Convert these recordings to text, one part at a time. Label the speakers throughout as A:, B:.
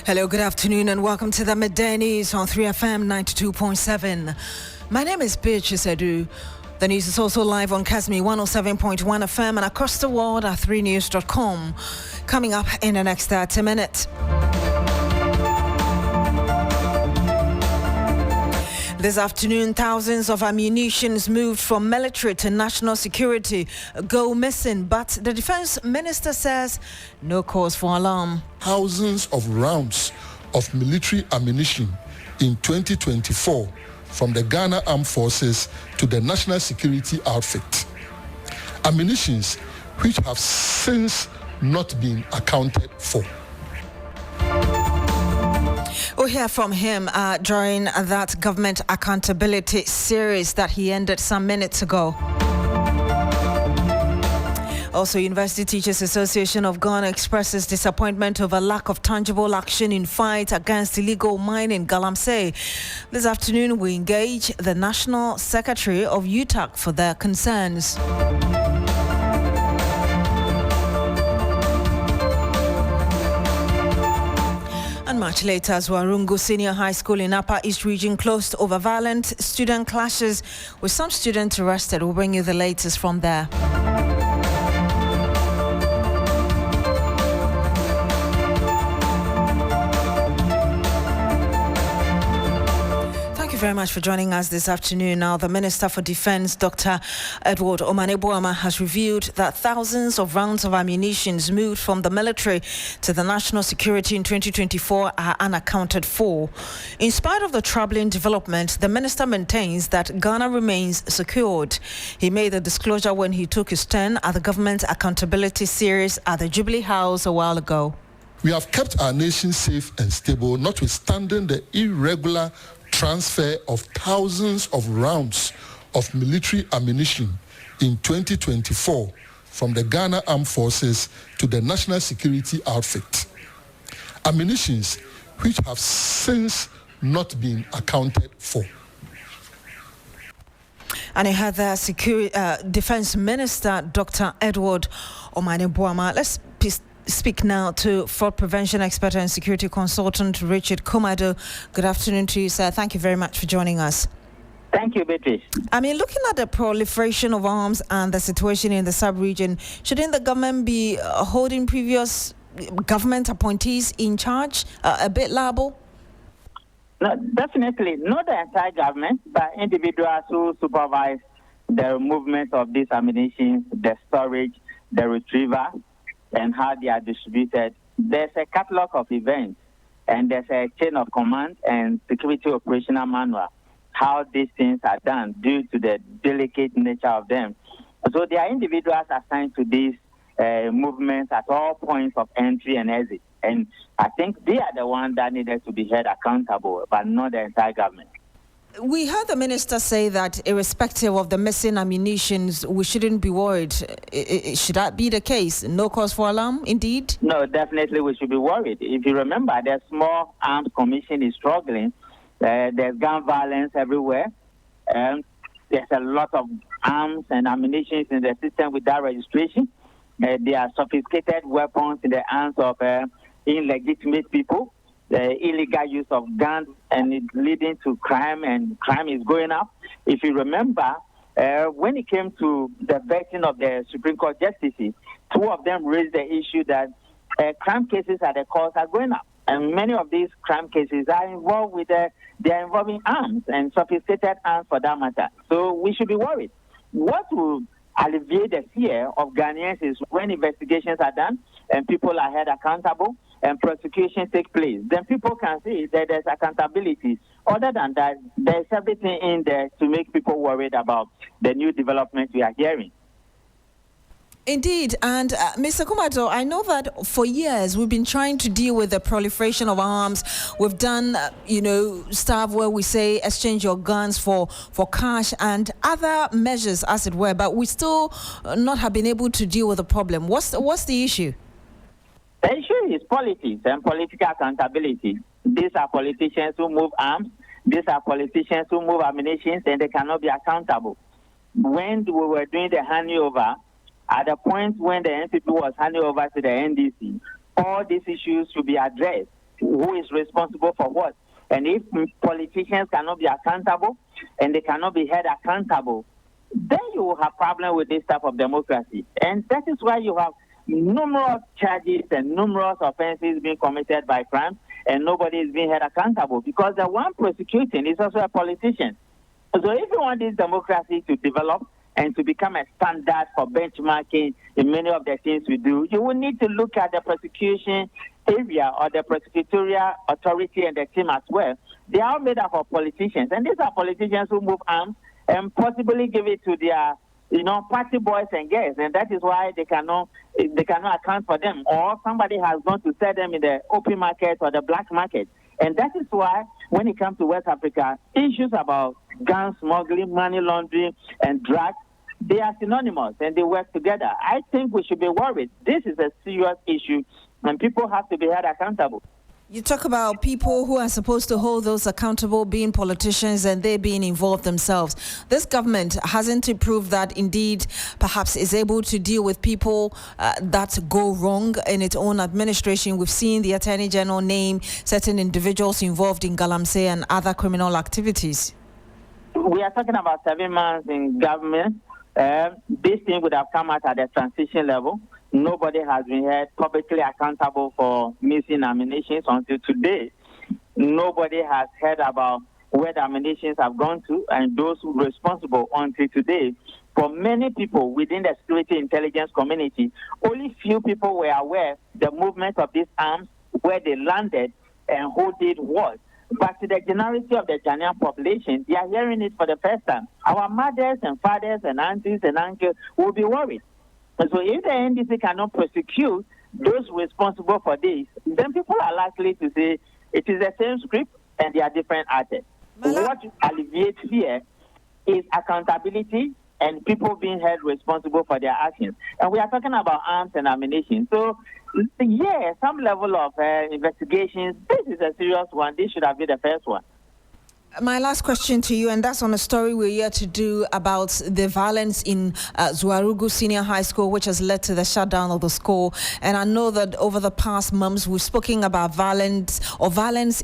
A: Hello, good afternoon, and welcome to the Midday News on 3FM 92.7. My name is Beatrice Edu. The news is also live on Kasmi 107.1 FM and across the world at 3news.com. Coming up in the next 30 minutes. This afternoon, thousands of ammunitions moved from military to national security go missing, but the defense minister says no cause for alarm.
B: Thousands of rounds of military ammunition in 2024 from the Ghana Armed Forces to the National Security Outfit. Ammunitions which have since not been accounted for.
A: We'll hear from him during that government accountability series that he ended some minutes ago. Also, University Teachers Association of Ghana expresses disappointment over lack of tangible action in fight against illegal mining galamsey. This afternoon, we engage the National Secretary of UTAG for their concerns. And much later, Zwarungu Senior High School in Upper East Region closed over violent student clashes with some students arrested. We'll bring you the latest from there. Very much for joining us this afternoon. Now, the Minister for Defense, Dr. Edward Omane-Boamah, has revealed that thousands of rounds of ammunition moved from the military to the national security in 2024 are unaccounted for. In spite of the troubling development, the minister maintains that Ghana remains secured. He made the disclosure when he took his turn at the government accountability series at the Jubilee House a while ago.
B: We have kept our nation safe and stable, notwithstanding the irregular transfer of thousands of rounds of military ammunition in 2024 from the Ghana Armed Forces to the National Security Outfit. Ammunitions which have since not been accounted for.
A: And I had the Defense Minister, Dr. Edward Omane-Boamah. Let's speak now to fraud prevention expert and security consultant Richard Kumado. Good afternoon to you, sir. Thank you very much for joining us.
C: Thank you, Beatrice.
A: I mean, looking at the proliferation of arms and the situation in the sub-region, shouldn't the government be holding previous government appointees in charge a bit liable?
C: No, definitely not the entire government, but individuals who supervise the movement of these ammunition, the storage, the retrieval, and how they are distributed. There's a catalog of events, and there's a chain of command and security operational manual, how these things are done due to the delicate nature of them. So there are individuals assigned to these movements at all points of entry and exit. And I think they are the ones that needed to be held accountable, but not the entire government.
A: We heard the minister say that irrespective of the missing ammunitions, we shouldn't be worried. Should that be the case? No cause for alarm, indeed?
C: No, definitely we should be worried. If you remember, the Small Arms Commission is struggling. There's gun violence everywhere. There's a lot of arms and ammunition in the system without registration. There are sophisticated weapons in the hands of illegitimate people. The illegal use of guns, and it's leading to crime, and crime is going up. If you remember, when it came to the vetting of the Supreme Court justices, two of them raised the issue that crime cases at the courts are going up. And many of these crime cases are involved with, they are involving arms and sophisticated arms for that matter. So we should be worried. What will alleviate the fear of Ghanaians is when investigations are done and people are held accountable and prosecution take place, then people can see that there's accountability. Other than that, there's everything in there to make people worried about the new developments we are hearing.
A: Indeed, and Mr. Kumado, I know that for years we've been trying to deal with the proliferation of arms. We've done, stuff where we say exchange your guns for cash and other measures, as it were, but we still not have been able to deal with the problem. What's the issue?
C: The issue is politics and political accountability. These are politicians who move arms. These are politicians who move ammunition, and they cannot be accountable. When we were doing the handover, at the point when the NPP was handing over to the NDC, all these issues should be addressed. who is responsible for what. And if politicians cannot be accountable and they cannot be held accountable, then you will have problem with this type of democracy. And that is why you have numerous charges and numerous offenses being committed by crimes, and nobody is being held accountable because the one prosecuting is also a politician. So if you want this democracy to develop and to become a standard for benchmarking in many of the things we do, you will need to look at the prosecution area or the prosecutorial authority and the team as well. They are made up of politicians, and these are politicians who move arms and possibly give it to their party boys and girls, and that is why they cannot account for them, or somebody has gone to sell them in the open market or the black market. And that is why when it comes to West Africa, issues about gun smuggling, money laundering, and drugs, they are synonymous and they work together. I think we should be worried. This is a serious issue and people have to be held accountable.
A: You talk about people who are supposed to hold those accountable being politicians and they being involved themselves. This government hasn't proved that indeed perhaps is able to deal with people that go wrong in its own administration. We've seen the Attorney General name certain individuals involved in galamsey and other criminal activities.
C: We are talking about 7 months in government. This thing would have come out at the transition level. Nobody has been held publicly accountable for missing ammunitions until today. Nobody has heard about where the ammunitions have gone to and those responsible until today. For many people within the security intelligence community, only few people were aware the movement of these arms, where they landed, and who did what. But to the generality of the Ghanaian population, they are hearing it for the first time. Our mothers and fathers and aunties and uncles will be worried. So if the NDC cannot prosecute those responsible for this, then people are likely to say it is the same script and they are different artists. What alleviates fear is accountability and people being held responsible for their actions. And we are talking about arms and ammunition. So, yeah, some level of investigations. This is a serious one. This should have been the first one.
A: My last question to you, and that's on a story we're here to do about the violence in Zuarugu Senior High School, which has led to the shutdown of the school. And I know that over the past months, we've spoken about violence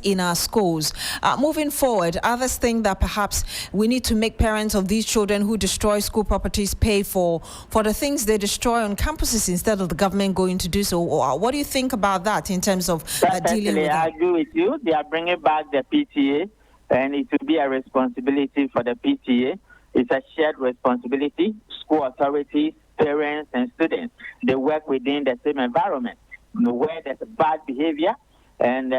A: in our schools. Moving forward, others think that perhaps we need to make parents of these children who destroy school properties pay for the things they destroy on campuses instead of the government going to do so. What do you think about that in terms of dealing with that?
C: I agree with you. They are bringing back the PTA. And it will be a responsibility for the PTA. It's a shared responsibility. School authorities, parents, and students, they work within the same environment. Where there's bad behavior and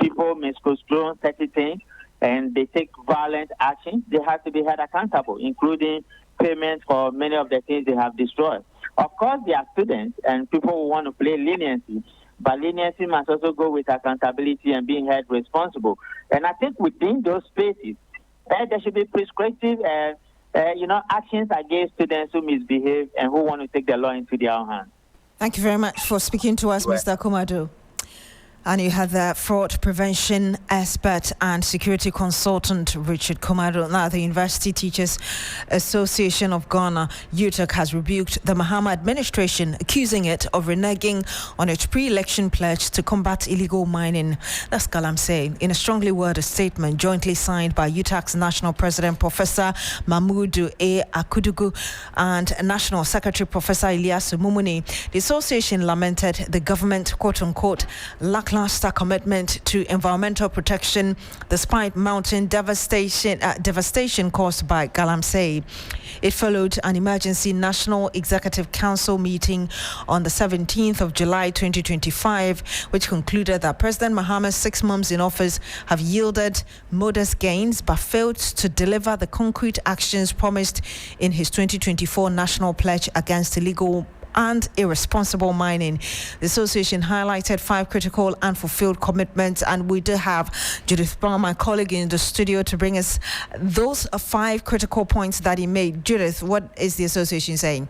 C: people misconstrue certain things and they take violent action, they have to be held accountable, including payment for many of the things they have destroyed. Of course, they are students and people who want to play leniency. But leniency must also go with accountability and being held responsible. And I think within those spaces, there should be prescriptive, actions against students who misbehave and who want to take the law into their own hands.
A: Thank you very much for speaking to us, Mr. Kumado. And you had the fraud prevention expert and security consultant, Richard Kumado. Now, the University Teachers Association of Ghana, UTAG, has rebuked the Mahama administration, accusing it of reneging on its pre-election pledge to combat illegal mining. That's galamsey. In a strongly worded statement jointly signed by UTAG's National President, Professor Mahmoud A. Akudugu, and National Secretary, Professor Elias Mumuni, the association lamented the government, quote-unquote, lackluster commitment to environmental protection despite mounting devastation caused by galamsey. It followed an emergency National Executive Council meeting on the 17th of July 2025, which concluded that President Mahama's 6 months in office have yielded modest gains but failed to deliver the concrete actions promised in his 2024 national pledge against illegal and irresponsible mining. The association highlighted 5 critical and fulfilled commitments, and we do have Judith Brown, my colleague, in the studio to bring us those 5 critical points that he made. Judith, what is the association saying?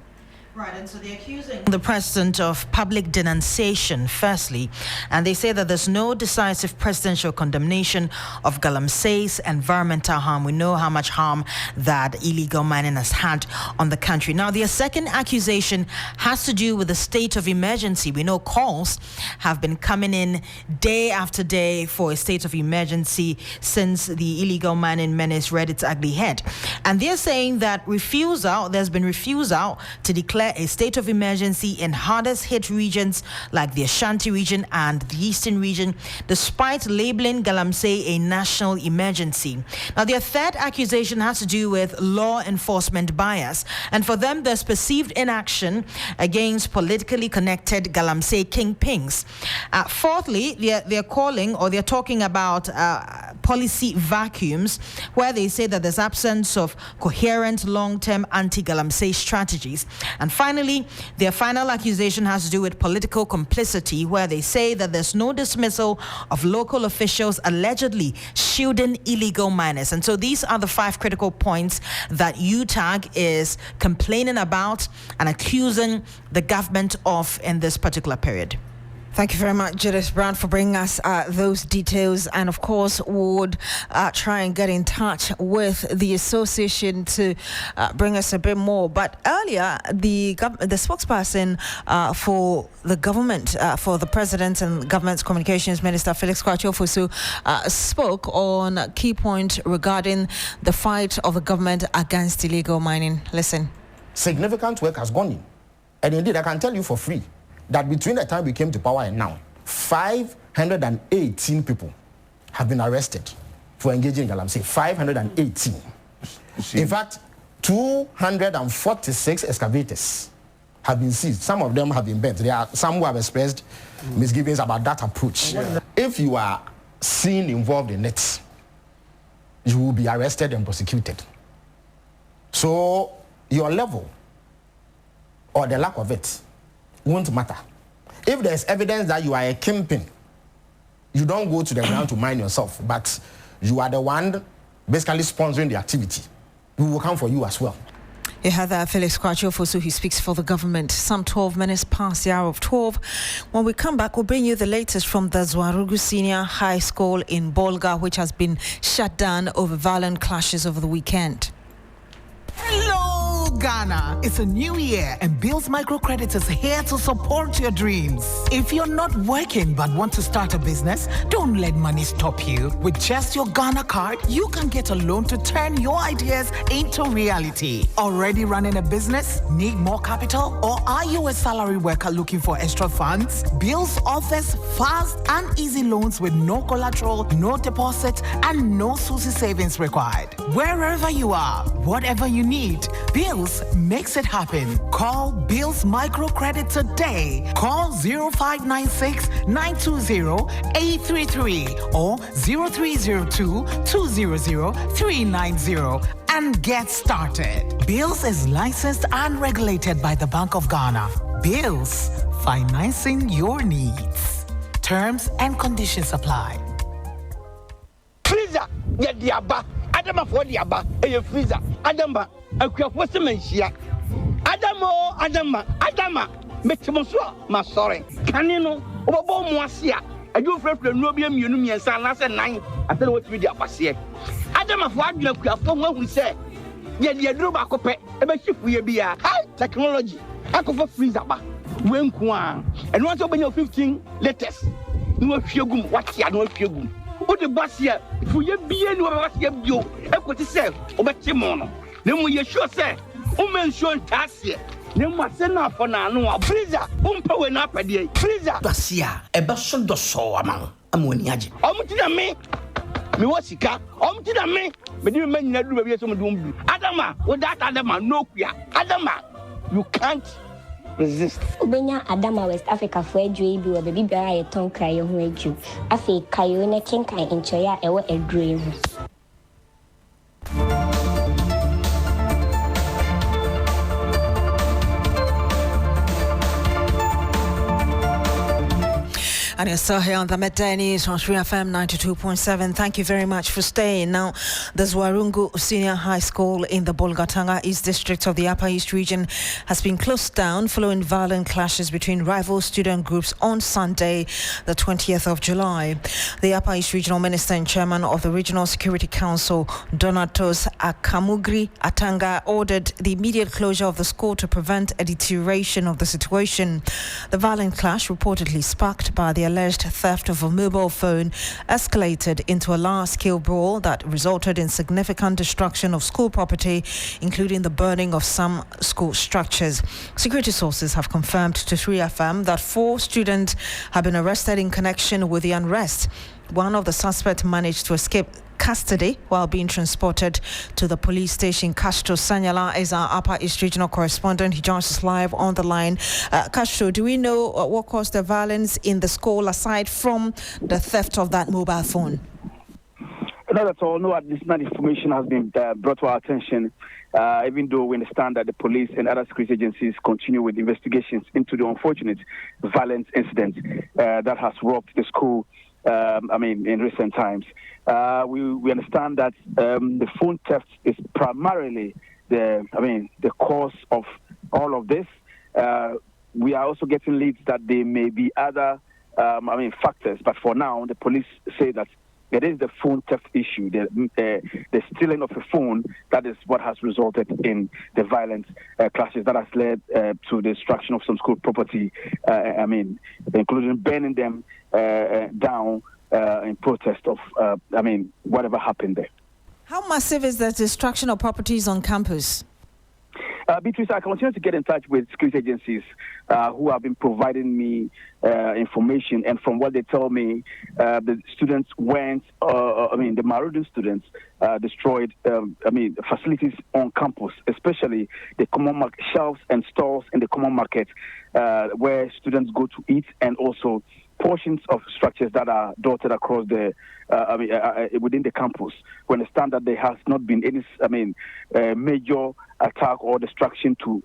A: Right, and so they're accusing the president of public denunciation, firstly, and they say that there's no decisive presidential condemnation of galamsey's environmental harm. We know how much harm that illegal mining has had on the country. Now, their second accusation has to do with the state of emergency. We know calls have been coming in day after day for a state of emergency since the illegal mining menace reared its ugly head. And they're saying that there's been refusal to declare a state of emergency in hardest hit regions like the Ashanti region and the Eastern region, despite labeling galamsey a national emergency. Now, their third accusation has to do with law enforcement bias, and for them, there's perceived inaction against politically connected galamsey kingpins. Fourthly, they're talking about policy vacuums, where they say that there's absence of coherent long-term anti-galamsey strategies. And finally, their final accusation has to do with political complicity, where they say that there's no dismissal of local officials allegedly shielding illegal miners. And so these are the 5 critical points that UTAG is complaining about and accusing the government of in this particular period.
D: Thank you very much, Judith Brown, for bringing us those details. And of course, would try and get in touch with the association to bring us a bit more. But earlier, the spokesperson for the government, for the President and Government's Communications Minister, Felix Kwakye-Ofosu, spoke on a key point regarding the fight of the government against illegal mining. Listen.
E: Significant work has gone in. And indeed, I can tell you for free that between the time we came to power and now, 518 people have been arrested for engaging in galamsey. 518. In fact, 246 excavators have been seized. Some of them have been burnt. There are some who have expressed misgivings about that approach. Yeah. If you are seen involved in it, you will be arrested and prosecuted. So your level or the lack of it won't matter. If there's evidence that you are a kingpin, you don't go to the ground to mine yourself, but you are the one basically sponsoring the activity. We will come for you as well.
D: You heard that Felix Kwakye-Ofosu, who speaks for the government. Some 12 minutes past the hour of 12. When we come back, we'll bring you the latest from the Zwarugu Senior High School in Bolga, which has been shut down over violent clashes over the weekend.
F: Hello, Ghana. It's a new year and Bills Microcredit is here to support your dreams. If you're not working but want to start a business, don't let money stop you. With just your Ghana card, you can get a loan to turn your ideas into reality. Already running a business? Need more capital? Or are you a salary worker looking for extra funds? Bills offers fast and easy loans with no collateral, no deposit, and no SUSI savings required. Wherever you are, whatever you need, Bills makes it happen. Call Bills Microcredit today. Call 0596 920 833 or 0302 200 390 and get started. Bills is licensed and regulated by the Bank of Ghana. Bills, financing your needs. Terms and conditions apply.
G: Freezer, get the abba. Adama for the abba, a freezer. Adama, a Adama, Metimoso, my sorry. Can you know? Obo Moasia, I do for the Nobium Union Salas and 9. I don't know what we do. Adama for you from what we say. Yet you drew back up a ship we be a high technology. I could for freezer. When Kwan and once open your 15 letters. No fugum, what you know fugum. What the bus here? For you be any of you, I could say, over Timono. Then we sure say, woman shown task here. No matter now for now, freezer, power up a day, freezer. Basia, a basson do so among Ammoniaji. Me what's he car? Me, but you may not do some doom. Adama, with that Adama, no queer. Adama, you can't resist.
H: Ubenya Adama West Africa for a dream or baby bear a tongue cry on you. I say Kayona Kinkai in Choya a dream.
A: And you're still here on the Midday News on 3FM 92.7. Thank you very much for staying. Now, the Zwarungu Senior High School in the Bolgatanga East District of the Upper East region has been closed down following violent clashes between rival student groups on Sunday, the 20th of July. The Upper East Regional Minister and Chairman of the Regional Security Council, Donatos Akamugri Atanga, ordered the immediate closure of the school to prevent a deterioration of the situation. The violent clash, reportedly sparked by the alleged theft of a mobile phone, escalated into a large-scale brawl that resulted in significant destruction of school property, including the burning of some school structures. Security sources have confirmed to 3FM that 4 students have been arrested in connection with the unrest. One of the suspects managed to escape custody while being transported to the police station. Castro Sanyala is our Upper East Regional correspondent. He joins us live on the line. Castro, do we know what caused the violence in the school aside from the theft of that mobile phone?
G: Not at all. No additional information has been brought to our attention, even though we understand that the police and other security agencies continue with investigations into the unfortunate violent incident that has rocked the school, in recent times. We understand that the phone theft is primarily the cause of all of this. We are also getting leads that there may be other factors, but for now the police say that it is the phone theft issue, the stealing of a phone, that is what has resulted in the violent clashes that has led to the destruction of some school property, including burning them down in protest of, whatever happened there.
A: How massive is the destruction of properties on campus?
G: Beatrice, I continue to get in touch with security agencies who have been providing me information, and from what they tell me, the students went, the marauding students destroyed, facilities on campus, especially the common shelves and stalls in the common market where students go to eat, and also portions of structures that are dotted across the within the campus. We understand that there has not been any major attack or destruction to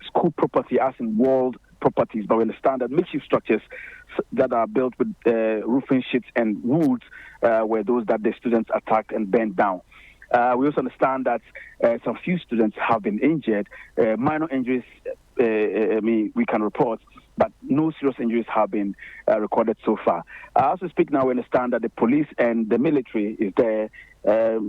G: school property as in walled properties, but we understand that makeshift structures that are built with roofing sheets and woods were those that the students attacked and burned down. We also understand that some few students have been injured. Minor injuries, we can report, but no serious injuries have been recorded so far. As we speak now, we understand that the police and the military is there,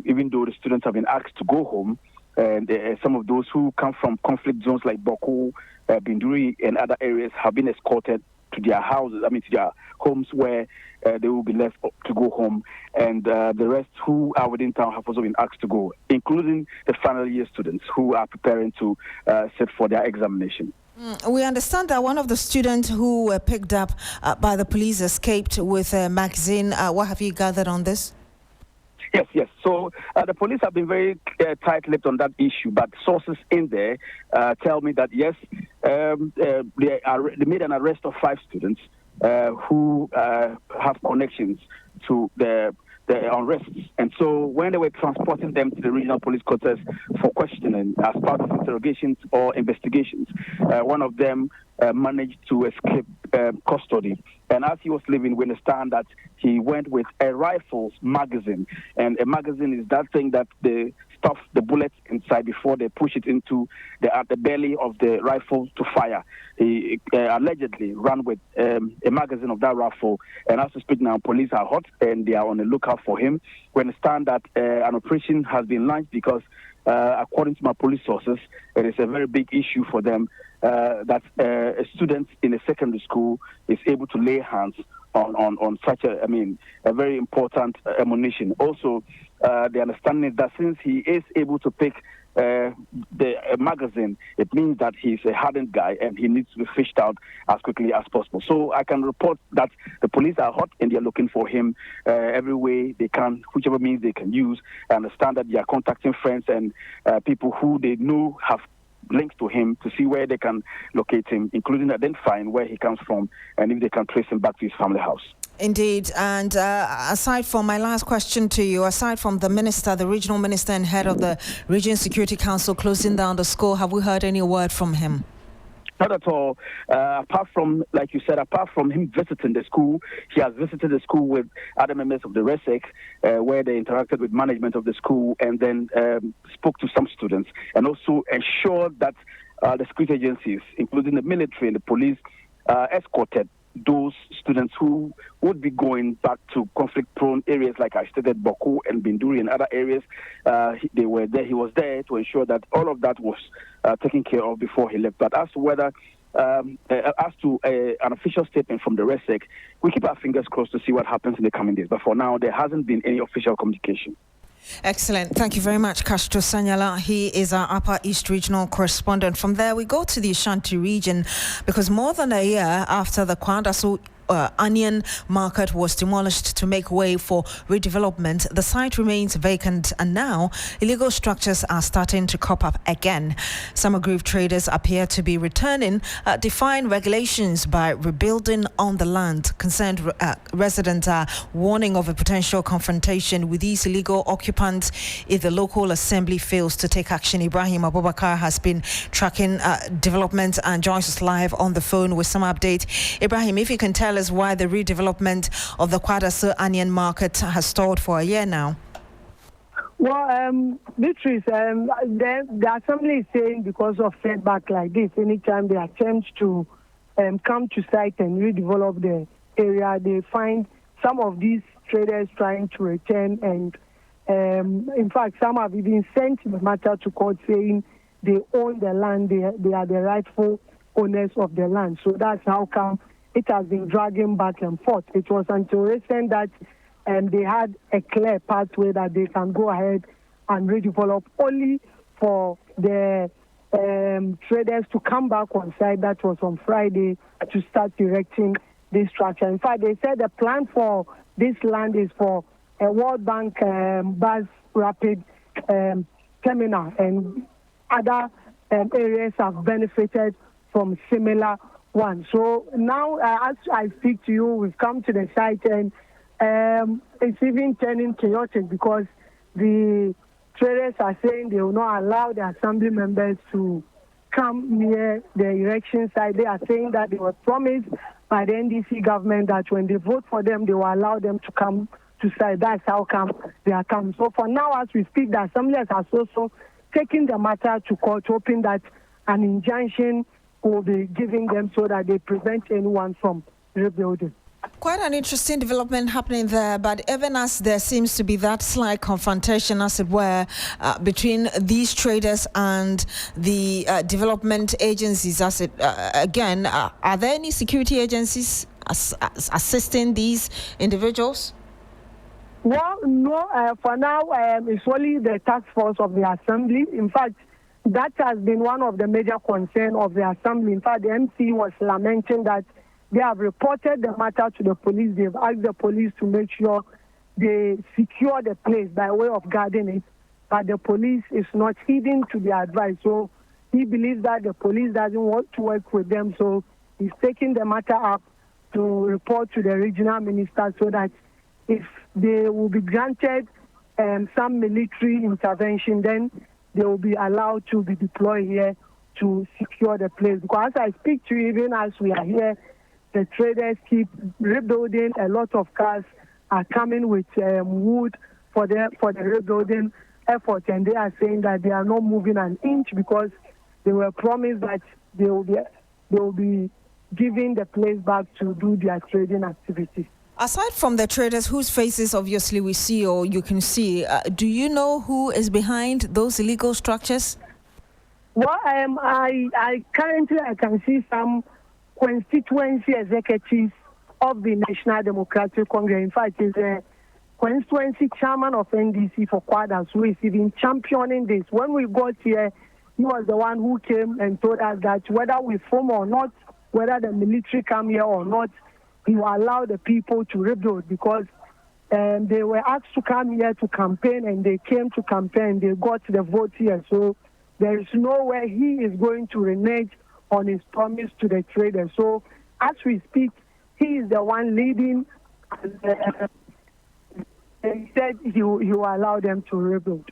G: even though the students have been asked to go home. And some of those who come from conflict zones like Boko, Binduri, and other areas have been escorted to their houses, to their homes, where they will be left to go home. And the rest who are within town have also been asked to go, including the final year students who are preparing to sit for their examination.
A: We understand that one of the students who were picked up by the police escaped with a magazine. What have you gathered on this?
G: Yes. So the police have been very tight-lipped on that issue, but sources in there tell me that, yes, they made an arrest of 5 students who have connections to the unrest. And so when they were transporting them to the regional police quarters for questioning as part of interrogations or investigations, one of them managed to escape custody. And as he was leaving, we understand that he went with a rifle's magazine. And a magazine is that thing that they stuff the bullets inside before they push it into the belly of the rifle to fire. He allegedly ran with a magazine of that rifle. And as we speak now, police are hot and they are on the lookout for him. We understand that an operation has been launched because, according to my police sources, it is a very big issue for them that a student in a secondary school is able to lay hands on such a very important ammunition. Also, the understanding is that since he is able to pick the magazine, it means that he's a hardened guy and he needs to be fished out as quickly as possible. So I can report that the police are hot and they're looking for him every way they can, whichever means they can use. I understand that they are contacting friends and people who they know have links to him to see where they can locate him, including identifying where he comes from and if they can trace him back to his family house.
A: Indeed. And aside from my last question to you, aside from the minister, the regional minister and head of the Region Security Council closing down the school, have we heard any word from him?
I: Not at all. Apart from, like you said, apart from him visiting the school, he has visited the school with other members of the RESEC, where they interacted with management of the school and then spoke to some students, and also ensured that the security agencies, including the military and the police, escorted those students who would be going back to conflict-prone areas, like I stated, Boko and Binduri and other areas. They were there. He was there to ensure that all of that was taken care of before he left. But as to whether, as to an official statement from the RESEC, we keep our fingers crossed to see what happens in the coming days. But for now, there hasn't been any official communication.
A: Excellent. Thank you very much, Castro Sanyala. He is our Upper East Regional correspondent. From there, we go to the Ashanti region, because more than a year after the Kwadaso onion market was demolished to make way for redevelopment, the site remains vacant, and now illegal structures are starting to crop up again. Some aggrieved traders appear to be returning, defying regulations by rebuilding on the land. Concerned residents are warning of a potential confrontation with these illegal occupants if the local assembly fails to take action. Ibrahim Abubakar has been tracking developments and joins us live on the phone with some update. Ibrahim, if you can tell us why the redevelopment of the Kwadaso onion market has stalled for a year now.
J: Well, Beatrice, the assembly is saying because of setback like this, anytime they attempt to come to site and redevelop the area, they find some of these traders trying to return, and in fact, some have even sent the matter to court saying they own the land, they are the rightful owners of the land. So that's how come it has been dragging back and forth. It was until recent that they had a clear pathway that they can go ahead and redevelop, only for the traders to come back on site. That was on Friday, to start erecting this structure. In fact, they said the plan for this land is for a World Bank bus rapid terminal, and other areas have benefited from similar one. So now, as I speak to you, we've come to the site, and it's even turning chaotic because the traders are saying they will not allow the assembly members to come near the erection site. They are saying that they were promised by the NDC government that when they vote for them, they will allow them to come to site. That's how come they are coming. So for now, as we speak, the assemblies are also taking the matter to court, hoping that an injunction will be giving them so that they prevent anyone from rebuilding.
A: Quite an interesting development happening there, but even as there seems to be that slight confrontation, as it were, between these traders and the development agencies, as it again, are there any security agencies assisting these individuals?
J: Well, no, for now, it's only the task force of the assembly. In fact, that has been one of the major concerns of the assembly. In fact, the MC was lamenting that they have reported the matter to the police. They've asked the police to make sure they secure the place by way of guarding it, but the police is not heeding to their advice. So he believes that the police doesn't want to work with them, so he's taking the matter up to report to the regional minister so that if they will be granted some military intervention, then they will be allowed to be deployed here to secure the place. Because as I speak to you, even as we are here, the traders keep rebuilding. A lot of cars are coming with wood for the rebuilding effort, and they are saying that they are not moving an inch because they were promised that they will be giving the place back to do their trading activities.
A: Aside from the traders whose faces obviously we see or you can see, do you know who is behind those illegal structures?
J: Well, I currently can see some constituency executives of the National Democratic Congress. In fact, is a constituency chairman of NDC for Kwadas who is even championing this. When we got here, he was the one who came and told us that whether we form or not, whether the military come here or not, he will allow the people to rebuild because they were asked to come here to campaign, and they came to campaign. They got the vote here. So there is no way he is going to renege on his promise to the traders. So as we speak, he is the one leading, and he said he will allow them to rebuild.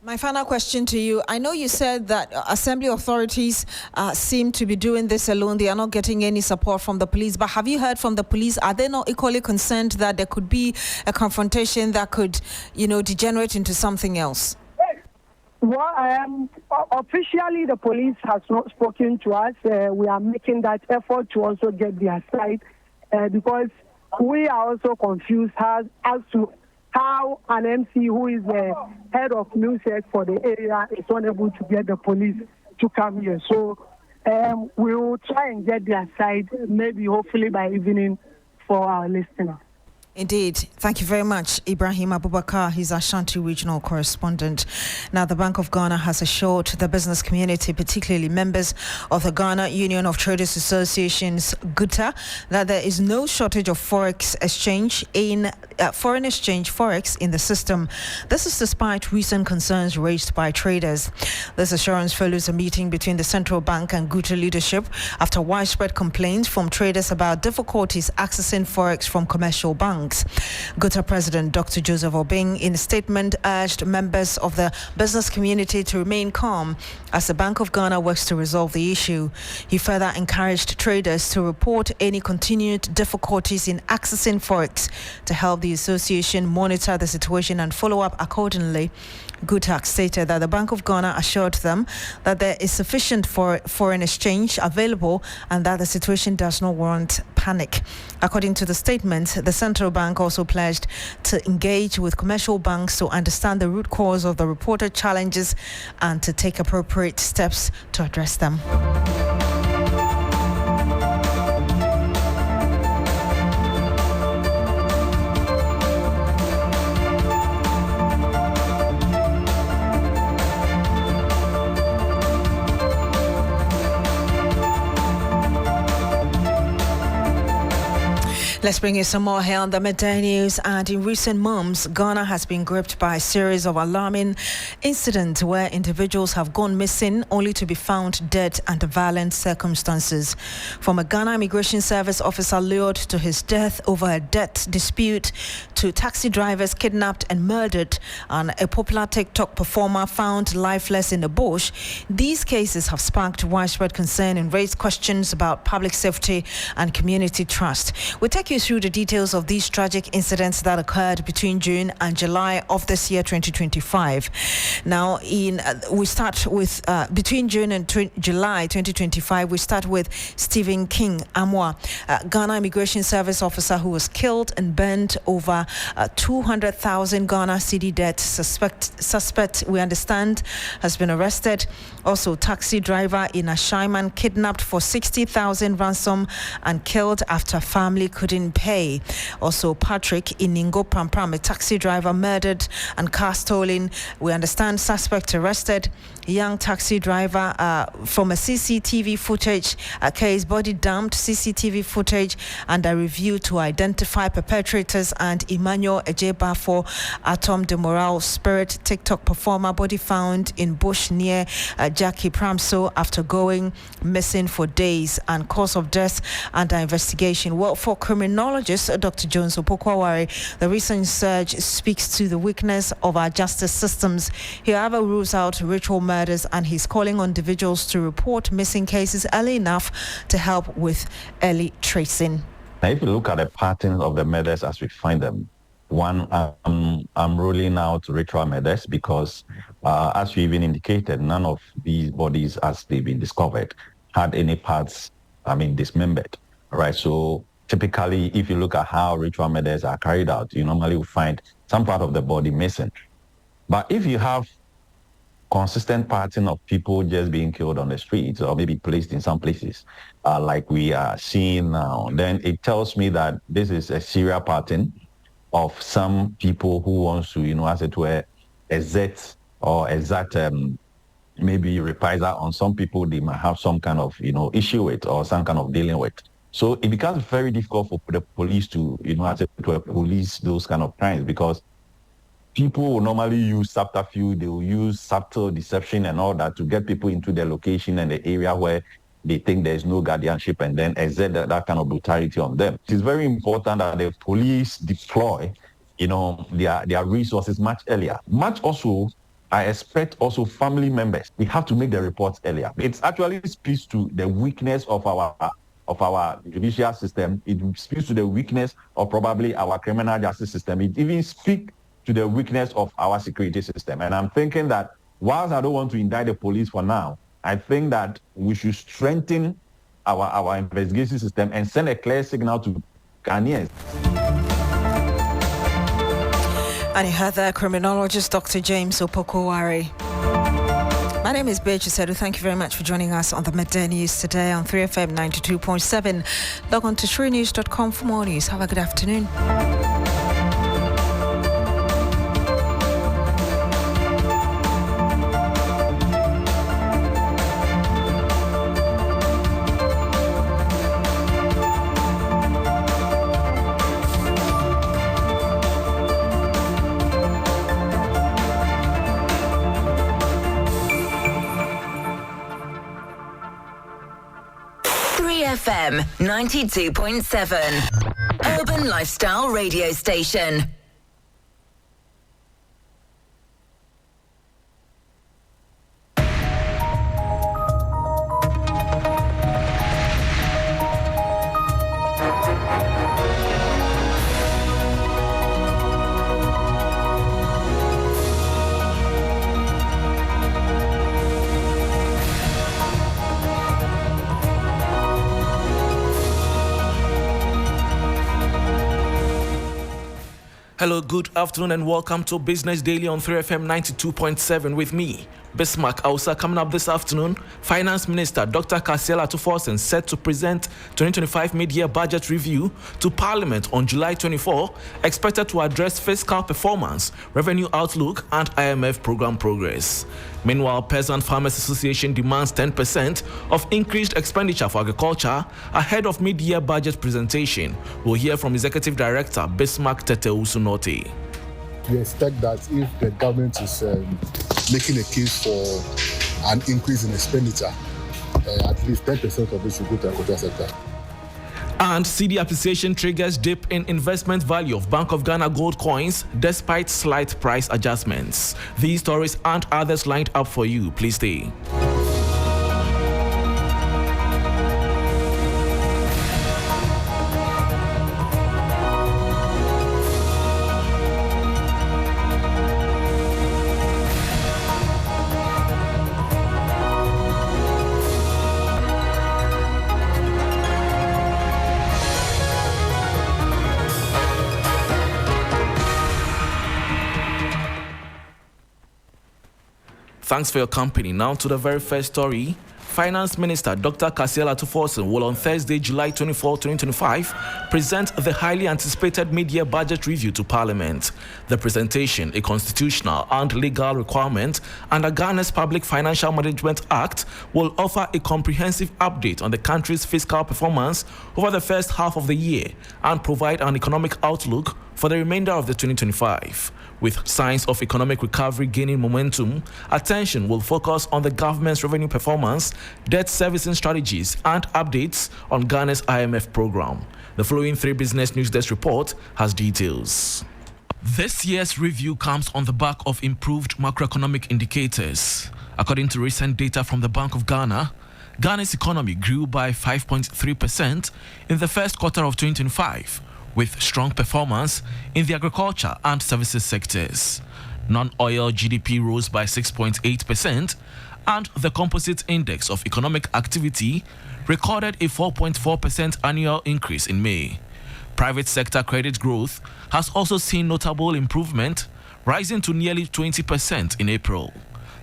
D: My final question to you. I know you said that assembly authorities seem to be doing this alone. They are not getting any support from the police. But have you heard from the police? Are they not equally concerned that there could be a confrontation that could, degenerate into something else?
J: Well, officially, the police has not spoken to us. We are making that effort to also get their side because we are also confused as to how an MC who is the head of music for the area is unable to get the police to come here. So we will try and get their side, maybe hopefully by evening for our listeners.
D: Indeed. Thank you very much, Ibrahim Abubakar. He's Ashanti regional correspondent. Now, the Bank of Ghana has assured the business community, particularly members of the Ghana Union of Traders Associations, GUTA, that there is no shortage of foreign exchange in the system. This is despite recent concerns raised by traders. This assurance follows a meeting between the central bank and GUTA leadership after widespread complaints from traders about difficulties accessing forex from commercial banks. GUTA President Dr. Joseph Obeng, in a statement, urged members of the business community to remain calm as the Bank of Ghana works to resolve the issue. He further encouraged traders to report any continued difficulties in accessing forex to help the association monitor the situation and follow up accordingly. GUTA stated that the Bank of Ghana assured them that there is sufficient foreign exchange available and that the situation does not warrant panic. According to the statement, the central bank also pledged to engage with commercial banks to understand the root cause of the reported challenges and to take appropriate steps to address them. Let's bring you some more here on the Midday News. And in recent months, Ghana has been gripped by a series of alarming incidents where individuals have gone missing only to be found dead under violent circumstances. From a Ghana Immigration Service officer lured to his death over a debt dispute, to taxi drivers kidnapped and murdered, and a popular TikTok performer found lifeless in the bush, these cases have sparked widespread concern and raised questions about public safety and community trust. We take you through the details of these tragic incidents that occurred between June and July of this year 2025. Now, we start with between June and July 2025. We start with Stephen King Amwa, Ghana Immigration Service officer who was killed and burned over 200,000 Ghana cedi debt. Suspect, we understand, has been arrested. Also, taxi driver in Ashaiman kidnapped for 60,000 ransom and killed after family couldn't pay. Also, Patrick in Ningo Prampram, a taxi driver, murdered and car stolen. We understand suspect arrested. Young taxi driver from a CCTV footage case, body dumped, CCTV footage and a review to identify perpetrators. And Emmanuel Ejebafo, Atom de Moral Spirit TikTok performer, body found in bush near Jackie Pramso after going missing for days, and cause of death under investigation. Well, for criminologist Dr. Jones Opokwawari, the recent surge speaks to the weakness of our justice systems. He, however, rules out ritual murders, and he's calling on individuals to report missing cases early enough to help with early tracing.
K: Now, if you look at the patterns of the murders as we find them, one, I'm ruling out ritual murders because, as you even indicated, none of these bodies, as they've been discovered, had any parts, dismembered, right? So typically, if you look at how ritual murders are carried out, you normally will find some part of the body missing. But if you have consistent pattern of people just being killed on the streets or maybe placed in some places, like we are seeing now, then it tells me that this is a serial pattern of some people who wants to, as it were, exert maybe reprisal on some people they might have some kind of, issue with or some kind of dealing with. So it becomes very difficult for the police to, as it were, police those kind of crimes because people will normally use subterfuge, they will use subtle deception and all that to get people into their location and the area where they think there's no guardianship and then exert that kind of brutality on them. It is very important that the police deploy, their resources much earlier. Much also I expect also family members, we have to make the reports earlier. It actually speaks to the weakness of our judicial system. It speaks to the weakness of probably our criminal justice system. It even speaks to the weakness of our security system. And I'm thinking that whilst I don't want to indict the police for now, I think that we should strengthen our investigation system and send a clear signal to Ghanaians.
A: And you heard the criminologist, Dr. James Opokowari. My name is Beatrice Sedu. Thank you very much for joining us on the Midday News today on 3FM 92.7. Log on to shrenews.com for more news. Have a good afternoon.
L: 3FM 92.7. Urban Lifestyle Radio Station.
M: Hello, good afternoon and welcome to Business Daily on 3FM 92.7 with me, Bismarck Ausa. Coming up this afternoon, Finance Minister Dr. Kasiel Atuforsen set to present 2025 mid-year budget review to Parliament on July 24, expected to address fiscal performance, revenue outlook and IMF program progress. Meanwhile, Peasant Farmers Association demands 10% of increased expenditure for agriculture ahead of mid-year budget presentation. We'll hear from Executive Director Bismarck Teteusunote.
B: We expect that if the government is making a case for an increase in expenditure, at least 10% of it should go to the agriculture sector.
M: And CD appreciation triggers dip in investment value of Bank of Ghana gold coins despite slight price adjustments. These stories and others lined up for you. Please stay. Thanks for your company. Now to the very first story. Finance Minister Dr. Kasiel Atuforsen will on Thursday, July 24, 2025, present the highly anticipated mid-year budget review to Parliament. The presentation, a constitutional and legal requirement under Ghana's Public Financial Management Act, will offer a comprehensive update on the country's fiscal performance over the first half of the year and provide an economic outlook for the remainder of the 2025. With signs of economic recovery gaining momentum, attention will focus on the government's revenue performance, debt servicing strategies, and updates on Ghana's IMF program. The following 3 Business News Desk report has details. This year's review comes on the back of improved macroeconomic indicators. According to recent data from the Bank of Ghana, Ghana's economy grew by 5.3% in the first quarter of 2025. With strong performance in the agriculture and services sectors. Non-oil GDP rose by 6.8%, and the composite index of economic activity recorded a 4.4% annual increase in May. Private sector credit growth has also seen notable improvement, rising to nearly 20% in April.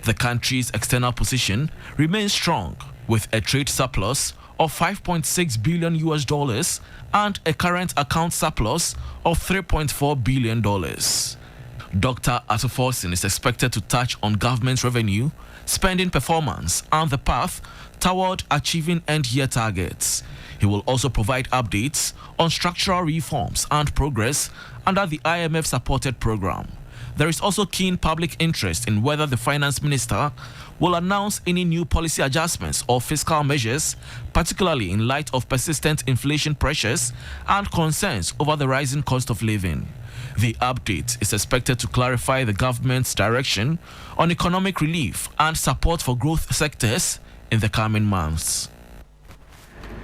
M: The country's external position remains strong, with a trade surplus of $5.6 billion and a current account surplus of $3.4 billion. Dr. Atuforsen is expected to touch on government's revenue, spending performance, and the path toward achieving end-year targets. He will also provide updates on structural reforms and progress under the IMF-supported program. There is also keen public interest in whether the finance minister will announce any new policy adjustments or fiscal measures, particularly in light of persistent inflation pressures and concerns over the rising cost of living. The update is expected to clarify the government's direction on economic relief and support for growth sectors in the coming months.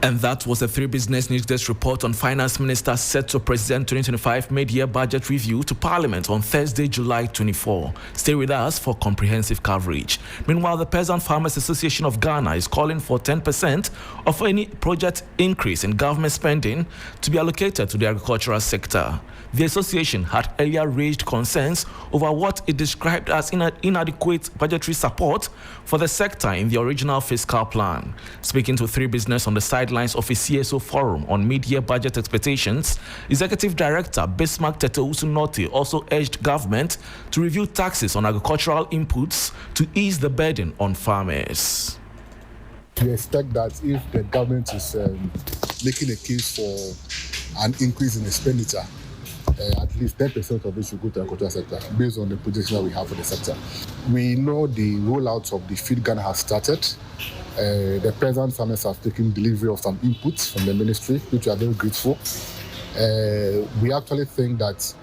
M: And that was the 3 Business News Desk report on Finance Minister set to present 2025 mid-year budget review to Parliament on Thursday, July 24. Stay with us for comprehensive coverage. Meanwhile, the Peasant Farmers Association of Ghana is calling for 10% of any project increase in government spending to be allocated to the agricultural sector. The association had earlier raised concerns over what it described as inadequate budgetary support for the sector in the original fiscal plan. Speaking to 3 Business on the sidelines of a CSO forum on mid-year budget expectations, Executive Director Bismarck Tete-Usu-Norte also urged government to review taxes on agricultural inputs to ease the burden on farmers.
B: We expect that if the government is making a case for an increase in expenditure, at least 10% of it should go to the agricultural sector based on the projection that we have for the sector. We know the rollout of the Feed Ghana has started. The Peasant Farmers have taken delivery of some inputs from the ministry, which we are very grateful. We actually think that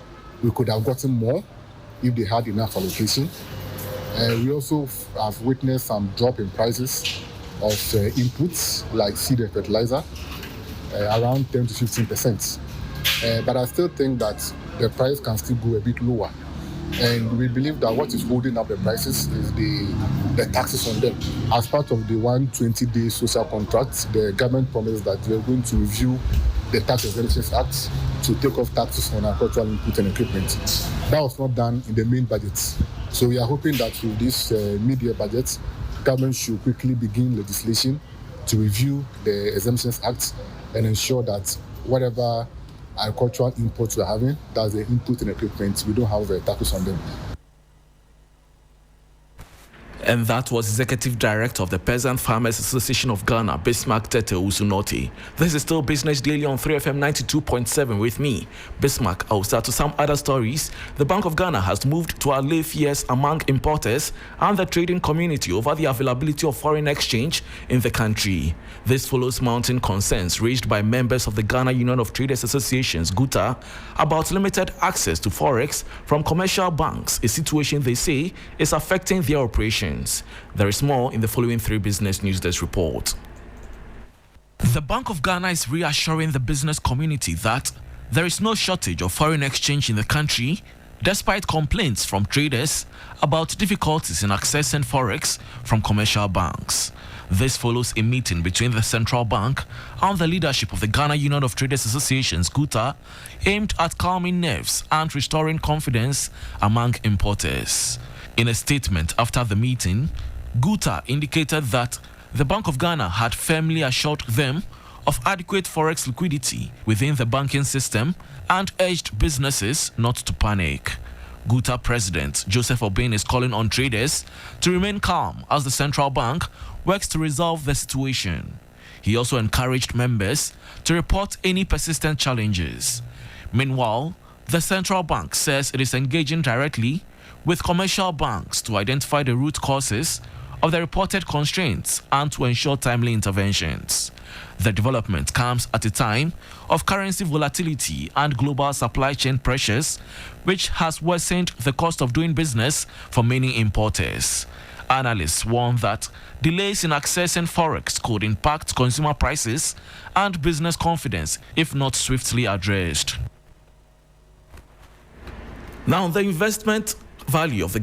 B: we could have gotten more if they had enough allocation. We also have witnessed some drop in prices of inputs like seed and fertilizer, around 10 to 15%. But I still think that the price can still go a bit lower. And we believe that what is holding up the prices is the taxes on them. As part of the 120-day social contract, the government promised that they are going to review the Tax Exemptions Act to take off taxes on agricultural input and equipment. That was not done in the main budget. So we are hoping that with this mid-year budget, government should quickly begin legislation to review the Exemptions Act and ensure that whatever agricultural imports we're having, that's the input and equipment, we don't have taxes on them.
M: And that was Executive Director of the Peasant Farmers Association of Ghana, Bismarck Tete-Usu-Norte. This is still Business Daily on 3FM 92.7 with me, Bismarck. I will start to some other stories. The Bank of Ghana has moved to allay fears among importers and the trading community over the availability of foreign exchange in the country. This follows mounting concerns raised by members of the Ghana Union of Traders Associations, GUTA, about limited access to forex from commercial banks, a situation they say is affecting their operations. There is more in the following 3 Business News Desk report. The Bank of Ghana is reassuring the business community that there is no shortage of foreign exchange in the country, despite complaints from traders about difficulties in accessing forex from commercial banks. This follows a meeting between the Central Bank and the leadership of the Ghana Union of Traders Associations, GUTA, aimed at calming nerves and restoring confidence among importers. In a statement after the meeting, GUTA indicated that the Bank of Ghana had firmly assured them of adequate forex liquidity within the banking system and urged businesses not to panic. GUTA President Joseph Obin is calling on traders to remain calm as the central bank works to resolve the situation. He also encouraged members to report any persistent challenges. Meanwhile, the central bank says it is engaging directly with commercial banks to identify the root causes of the reported constraints and to ensure timely interventions. The development comes at a time of currency volatility and global supply chain pressures, which has worsened the cost of doing business for many importers. Analysts warn that delays in accessing forex could impact consumer prices and business confidence if not swiftly addressed. Now, the investment value of the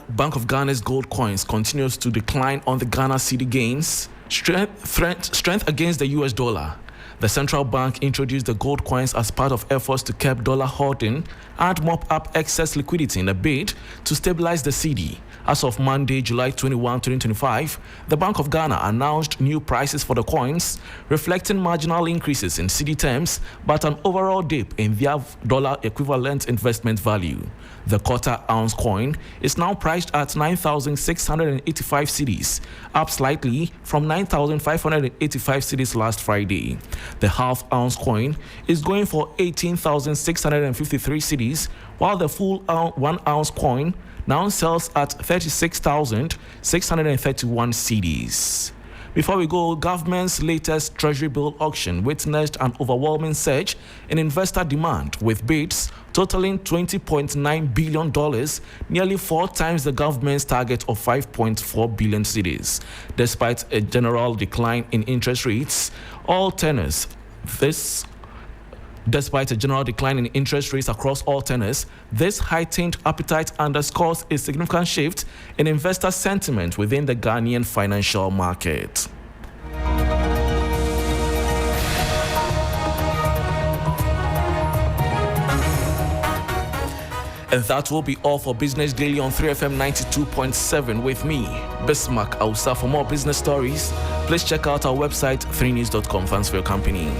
M: Bank of Ghana's gold coins continues to decline on the Ghana cedi gains strength against the US dollar. The central bank introduced the gold coins as part of efforts to curb dollar hoarding and mop up excess liquidity in a bid to stabilize the cedi. As of Monday, July 21, 2025, the Bank of Ghana announced new prices for the coins, reflecting marginal increases in cedi terms, but an overall dip in their dollar equivalent investment value. The quarter-ounce coin is now priced at 9,685 cedis, up slightly from 9,585 cedis last Friday. The half-ounce coin is going for 18,653 cedis, while the full 1-ounce coin now sells at 36,631 cedis. Before we go, government's latest Treasury bill auction witnessed an overwhelming surge in investor demand, with bids totaling $20.9 billion, nearly 4 times the government's target of 5.4 billion cedis. Despite a general decline in interest rates, Despite a general decline in interest rates across all tenors, this heightened appetite underscores a significant shift in investor sentiment within the Ghanaian financial market. And that will be all for Business Daily on 3FM 92.7 with me, Bismarck Ausa. For more business stories, please check out our website, 3news.com. Thanks for your company.